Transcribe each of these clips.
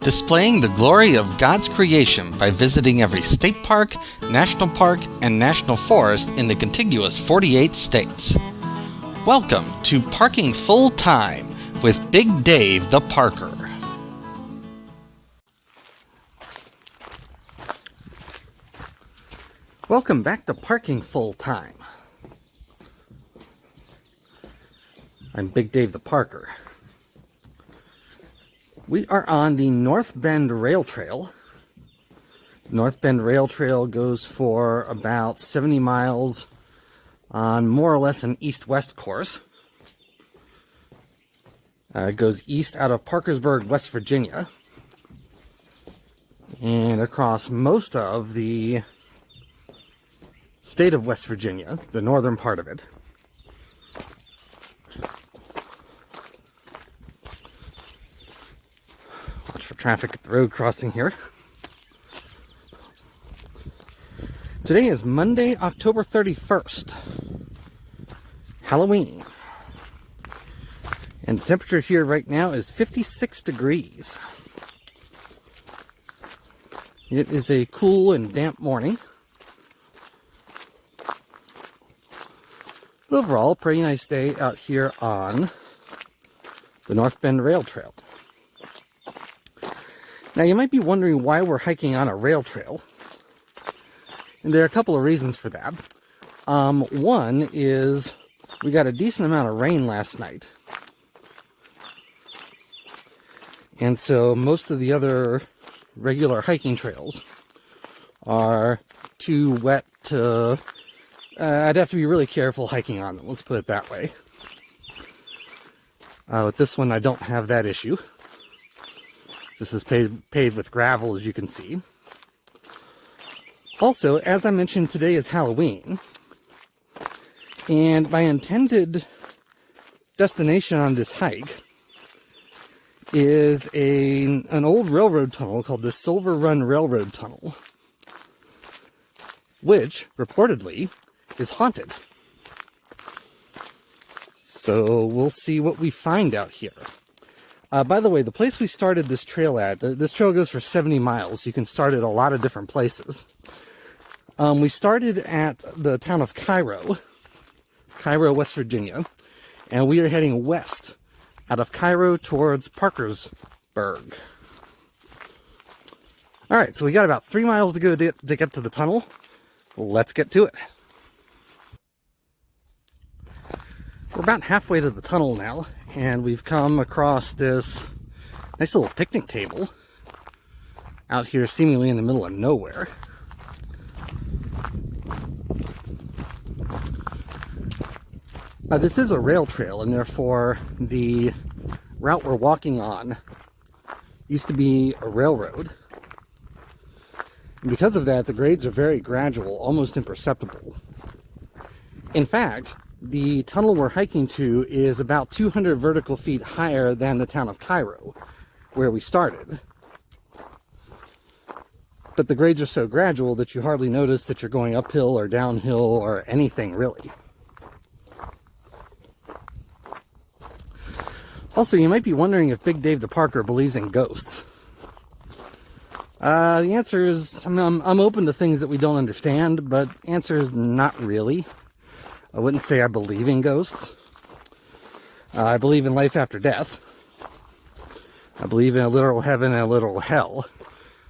displaying the glory of God's creation by visiting every state park, national park, and national forest in the contiguous 48 states. Welcome to Parking Full Time with Big Dave the Parker. Welcome back to Parking Full Time. I'm Big Dave the Parker. We are on the North Bend Rail Trail. North Bend Rail Trail goes for about 70 miles on more or less an east-west course. It goes east out of Parkersburg, West Virginia, and across most of the state of West Virginia, the northern part of it. Watch for traffic at the road crossing here. Today is Monday, October 31st, Halloween. And the temperature here right now is 56 degrees. It is a cool and damp morning. Overall, pretty nice day out here on the North Bend Rail Trail. Now, you might be wondering why we're hiking on a rail trail. And there are a couple of reasons for that. One is we got a decent amount of rain last night. And so most of the other regular hiking trails are too wet to... I'd have to be really careful hiking on them, let's put it that way. With this one, I don't have that issue. This is paved with gravel, as you can see. Also, as I mentioned, today is Halloween. And my intended destination on this hike is an old railroad tunnel called the Silver Run Railroad Tunnel, which, reportedly, is haunted. So we'll see what we find out here. By the way, the place we started this trail at, this trail goes for 70 miles. You can start at a lot of different places. We started at the town of Cairo, West Virginia, and we are heading west out of Cairo towards Parkersburg. All right, so we got about 3 miles to go to get to the tunnel. Let's get to it. We're about halfway to the tunnel now, and we've come across this nice little picnic table out here seemingly in the middle of nowhere. This is a rail trail, and therefore the route we're walking on used to be a railroad. And because of that, the grades are very gradual, almost imperceptible. In fact, the tunnel we're hiking to is about 200 vertical feet higher than the town of Cairo, where we started. But the grades are so gradual that you hardly notice that you're going uphill or downhill or anything really. Also, you might be wondering if Big Dave the Parker believes in ghosts. The answer is, I'm open to things that we don't understand, but the answer is not really. I wouldn't say I believe in ghosts. I believe in life after death. I believe in a literal heaven and a literal hell.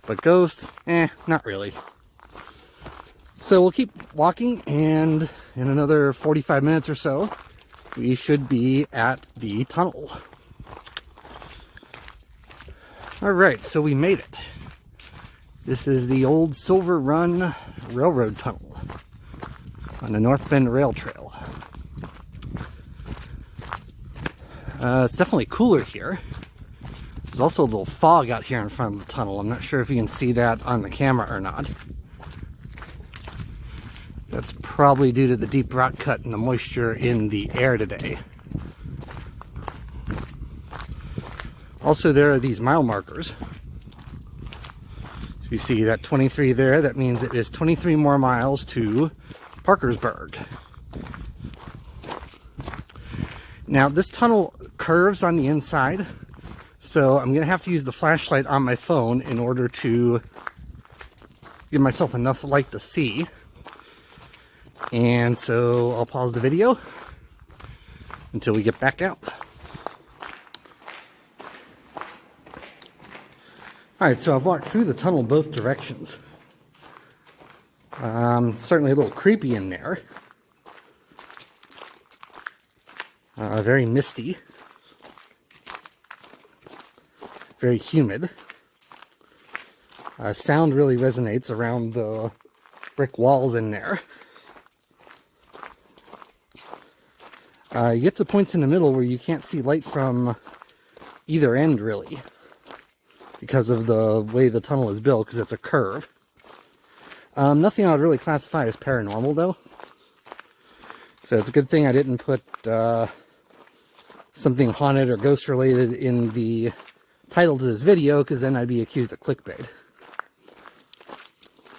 But ghosts, not really. So we'll keep walking, and in another 45 minutes or so, we should be at the tunnel. Alright, so we made it. This is the old Silver Run Railroad Tunnel on the North Bend Rail Trail. It's definitely cooler here. There's also a little fog out here in front of the tunnel. I'm not sure if you can see that on the camera or not. That's probably due to the deep rock cut and the moisture in the air today. Also, there are these mile markers. So you see that 23 there, that means it is 23 more miles to Parkersburg. Now, this tunnel curves on the inside, So I'm going to have to use the flashlight on my phone in order to give myself enough light to see. And so I'll pause the video until we get back out. Alright, so I've walked through the tunnel both directions. Certainly a little creepy in there. Very misty. Very humid. Sound really resonates around the brick walls in there. You get to points in the middle where you can't see light from either end, really, because of the way the tunnel is built, because it's a curve. Nothing I would really classify as paranormal, though. So it's a good thing I didn't put something haunted or ghost-related in the title to this video, because then I'd be accused of clickbait.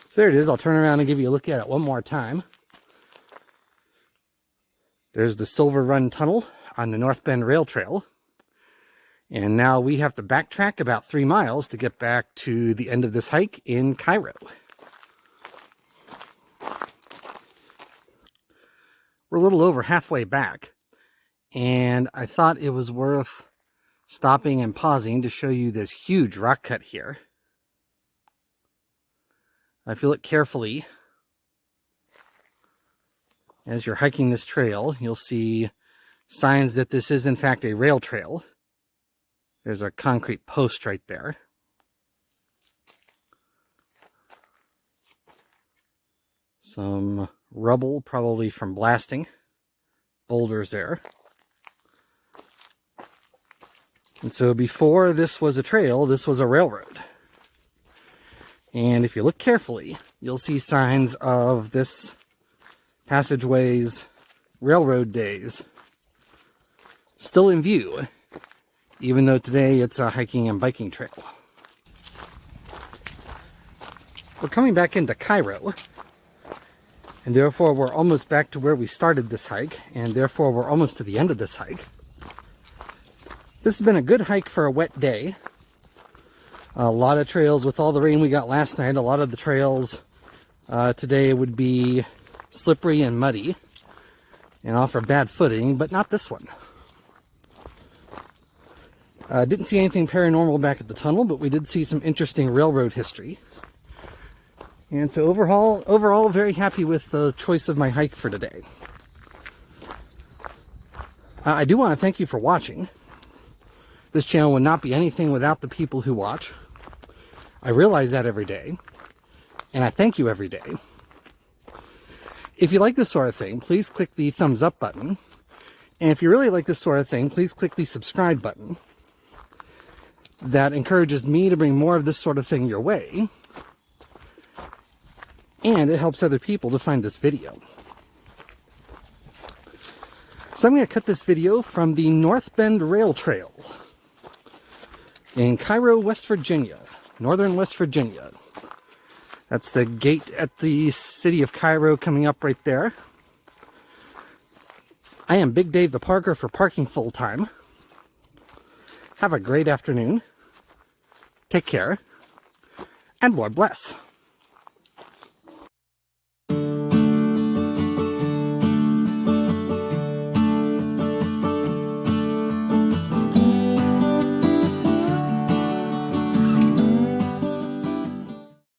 So there it is. I'll turn around and give you a look at it one more time. There's the Silver Run Tunnel on the North Bend Rail Trail. And now we have to backtrack about 3 miles to get back to the end of this hike in Cairo. We're a little over halfway back, and I thought it was worth stopping and pausing to show you this huge rock cut here. If you look carefully, as you're hiking this trail, you'll see signs that this is in fact a rail trail. There's a concrete post right there. Some rubble, probably from blasting. Boulders there. And so before this was a trail, this was a railroad. And if you look carefully, you'll see signs of this passageway's railroad days still in view, even though today it's a hiking and biking trail. We're coming back into Cairo, and therefore we're almost back to where we started this hike, and therefore we're almost to the end of this hike. This has been a good hike for a wet day. A lot of trails, with all the rain we got last night, a lot of the trails today would be slippery and muddy and offer bad footing, but not this one. Didn't see anything paranormal back at the tunnel, but we did see some interesting railroad history. And so overall, very happy with the choice of my hike for today. I do want to thank you for watching. This channel would not be anything without the people who watch. I realize that every day, and I thank you every day. If you like this sort of thing, please click the thumbs up button. And if you really like this sort of thing, please click the subscribe button. That encourages me to bring more of this sort of thing your way. And it helps other people to find this video. So I'm going to cut this video from the North Bend Rail Trail in Cairo, West Virginia, northern West Virginia. That's the gate at the city of Cairo coming up right there. I am Big Dave the Parker for Parking Full Time. Have a great afternoon. Take care. And Lord bless.